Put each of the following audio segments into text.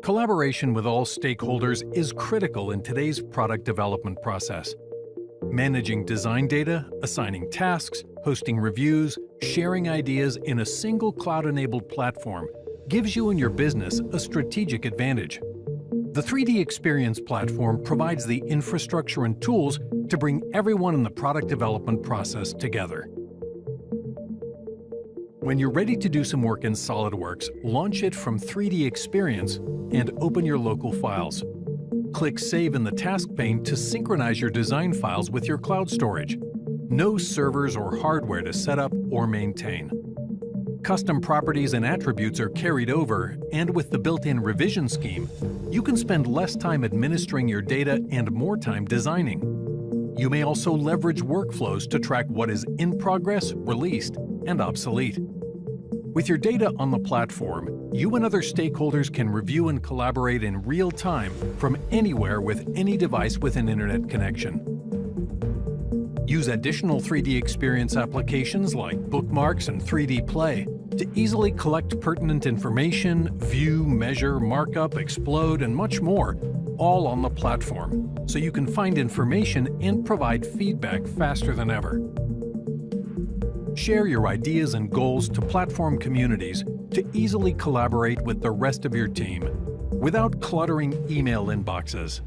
Collaboration with all stakeholders is critical in today's product development process. Managing design data, assigning tasks, hosting reviews, sharing ideas in a single cloud-enabled platform gives you and your business a strategic advantage. The 3D Experience platform provides the infrastructure and tools to bring everyone in the product development process together. When you're ready to do some work in SOLIDWORKS, launch it from 3D Experience and open your local files. Click Save in the task pane to synchronize your design files with your cloud storage. No servers or hardware to set up or maintain. Custom properties and attributes are carried over, and with the built-in revision scheme, you can spend less time administering your data and more time designing. You may also leverage workflows to track what is in progress, released, and obsolete. With your data on the platform, you and other stakeholders can review and collaborate in real time from anywhere with any device with an internet connection. Use additional 3D Experience applications like Bookmarks and 3D Play to easily collect pertinent information, view, measure, markup, explode, and much more, all on the platform, so you can find information and provide feedback faster than ever. Share your ideas and goals to platform communities to easily collaborate with the rest of your team without cluttering email inboxes.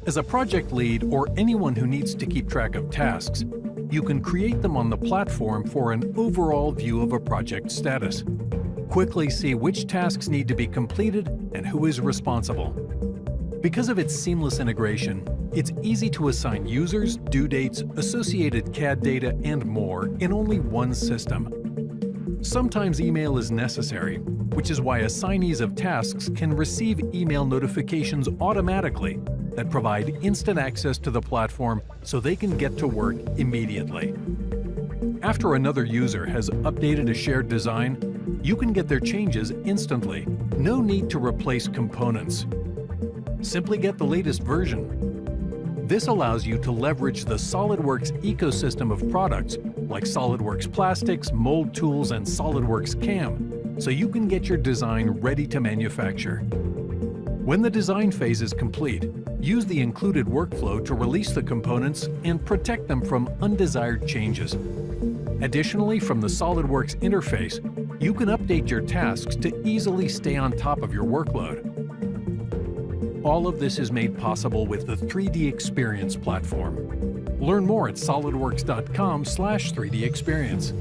As a project lead or anyone who needs to keep track of tasks, you can create them on the platform for an overall view of a project status. Quickly see which tasks need to be completed and who is responsible. Because of its seamless integration, it's easy to assign users, due dates, associated CAD data, and more in only one system. Sometimes email is necessary, which is why assignees of tasks can receive email notifications automatically that provide instant access to the platform so they can get to work immediately. After another user has updated a shared design, you can get their changes instantly. No need to replace components. Simply get the latest version. This allows you to leverage the SOLIDWORKS ecosystem of products like SOLIDWORKS Plastics, Mold Tools, and SOLIDWORKS CAM, so you can get your design ready to manufacture. When the design phase is complete, use the included workflow to release the components and protect them from undesired changes. Additionally, from the SOLIDWORKS interface, you can update your tasks to easily stay on top of your workload. All of this is made possible with the 3D Experience platform. Learn more at solidworks.com/3D Experience.